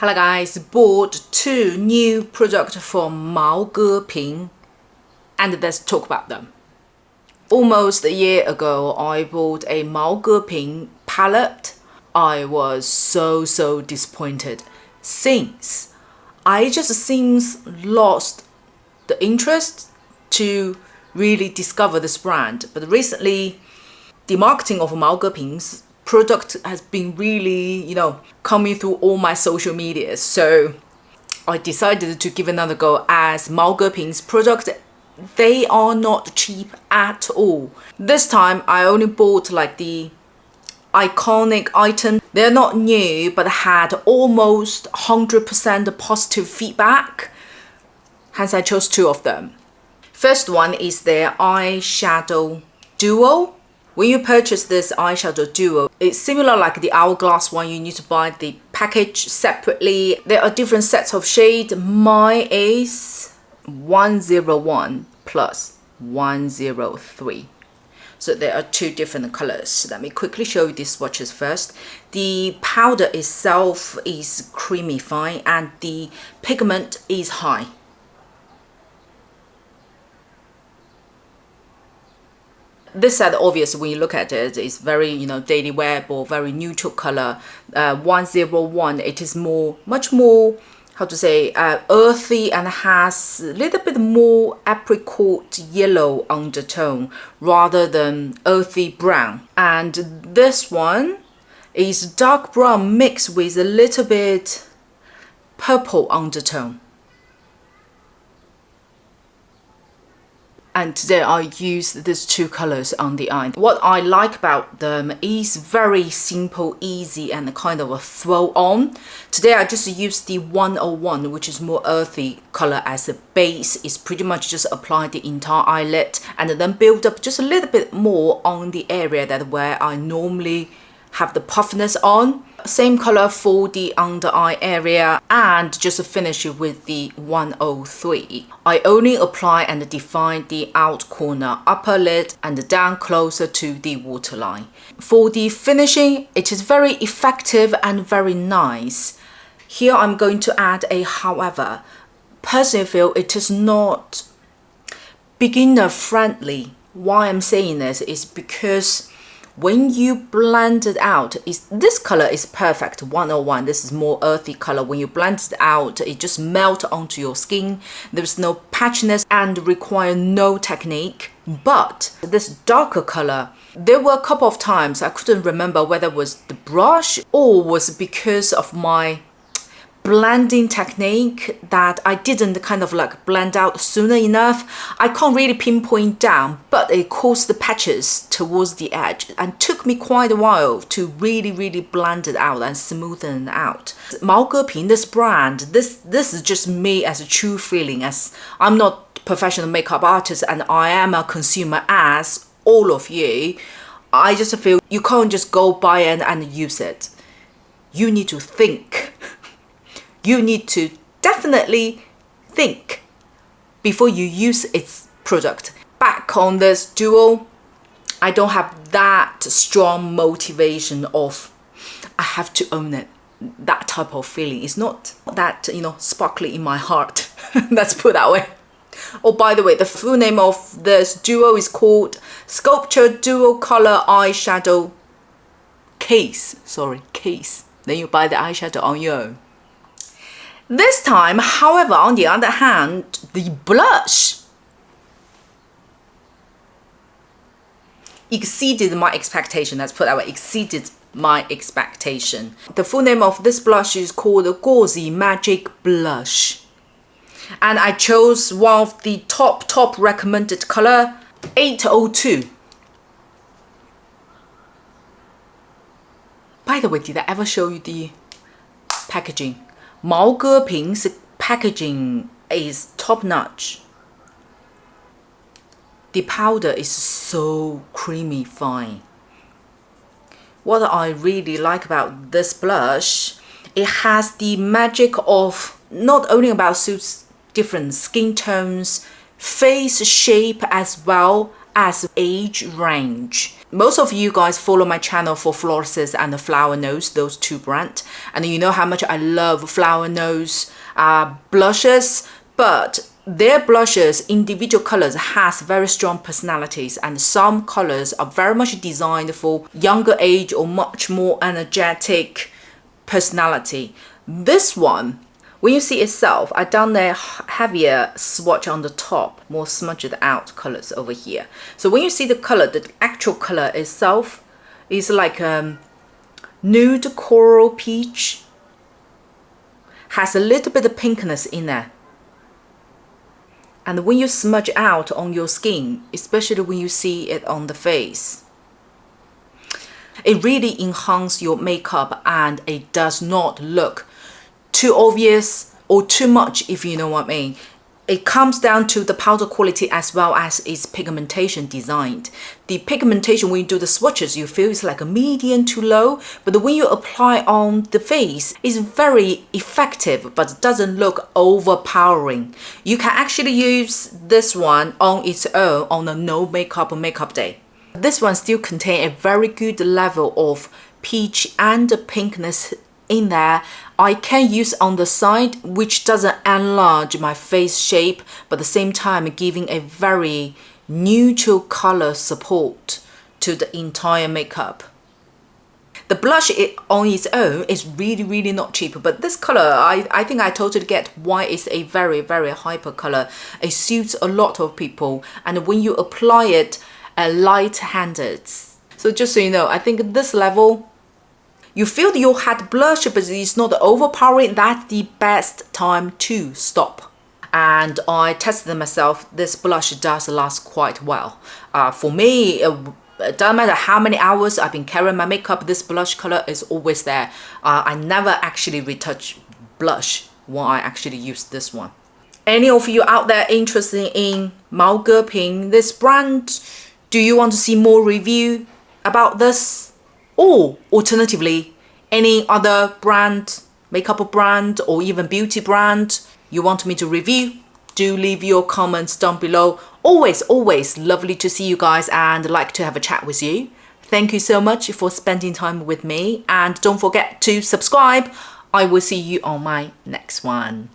Hello guys, bought 2 new products from Maogeping and let's talk about them. Almost a year ago, I bought a Maogeping palette. I was so disappointed since I just since lost the interest to really discover this brand. But recently, the marketing of Maogeping's product has been really, coming through all my social media. So I decided to give another go as Maogeping's product. They are not cheap at all. This time I only bought like the iconic item. They're not new, but had almost 100% positive feedback. Hence I chose 2 of them. First one is their eyeshadow duo. When you purchase this eyeshadow duo, it's similar like the Hourglass one. You need to buy the package separately. There are different sets of shade. Mine is 101 plus 103. So there are 2 different colors. Let me quickly show you these swatches first. The powder itself is creamy fine and the pigment is high. This side, obviously, when you look at it, it's very, daily wearable, very neutral color. 101, it is much more, earthy and has a little bit more apricot yellow undertone rather than earthy brown. And this one is dark brown mixed with a little bit purple undertone. And today I used these 2 colors on the eye. What I like about them is very simple, easy, and kind of a throw on. Today I just used the 101, which is more earthy color as a base. It's pretty much just apply the entire eyelid and then build up just a little bit more on the area that where I normally have the puffiness on. Same color for the under eye area and just finish it with the 103. I only apply and define the out corner upper lid and down closer to the waterline. For the finishing, it is very effective and very nice. Here I'm going to add a however. Personally, I feel it is not beginner friendly. Why I'm saying this is because when you blend it out, this color is perfect, 101. This is more earthy color. When you blend it out, it just melts onto your skin. There's no patchiness and require no technique. But this darker color, there were a couple of times I couldn't remember whether it was the brush or was because of my blending technique that I didn't blend out sooner enough. I can't really pinpoint down, but it caused the patches towards the edge and took me quite a while to really blend it out and smoothen it out. Maogeping, this brand, this is just me as a true feeling, as I'm not a professional makeup artist and I am a consumer as all of you. I just feel you can't just go buy it and use it. You need to think. You need to definitely think before you use its product. Back on this duo, I don't have that strong motivation of I have to own it. That type of feeling. It's not that, sparkly in my heart. Let's put it that way. Oh, by the way, the full name of this duo is called Sculpture Duo Color Eyeshadow Case. Case. Then you buy the eyeshadow on your own. This time, however, on the other hand, the blush exceeded my expectation. Let's put it that way, exceeded my expectation. The full name of this blush is called Gauzy Magic Blush. And I chose one of the top recommended color, 802. By the way, did I ever show you the packaging? Maogeping's packaging is top-notch. The powder is so creamy fine. What I really like about this blush, it has the magic of not only about suits different skin tones, face shape as well as age range. Most of you guys follow my channel for FLORASIS and the Flower Nose, those two brands, and you know how much I love Flower Nose blushes, but their blushes, individual colors has very strong personalities, and some colors are very much designed for younger age or much more energetic personality. This one, when you see itself, I done a heavier swatch on the top, more smudged out colors over here. So when you see the color, the actual color itself is like nude coral peach, has a little bit of pinkness in there. And when you smudge out on your skin, especially when you see it on the face, it really enhances your makeup and it does not look too obvious or too much, if you know what I mean. It comes down to the powder quality as well as its pigmentation designed. The pigmentation, when you do the swatches, you feel it's like a medium to low, but when you apply on the face, it's very effective, but it doesn't look overpowering. You can actually use this one on its own on a no makeup day. This one still contains a very good level of peach and pinkness in there. I can use on the side, which doesn't enlarge my face shape, but at the same time giving a very neutral color support to the entire makeup. The blush on its own is really not cheap, but this color, I think I totally get why it's a very hyper color. It suits a lot of people, and when you apply it light-handed. So just so you know, I think this level, you feel that you had blush, but it's not overpowering. That's the best time to stop. And I tested myself. This blush does last quite well. For me, it doesn't matter how many hours I've been carrying my makeup, this blush color is always there. I never actually retouch blush when I actually use this one. Any of you out there interested in Maogeping, this brand, do you want to see more review about this? Or alternatively, any other brand, makeup brand, or even beauty brand you want me to review? Do leave your comments down below. Always lovely to see you guys and like to have a chat with you. Thank you so much for spending time with me, and don't forget to subscribe. I will see you on my next one.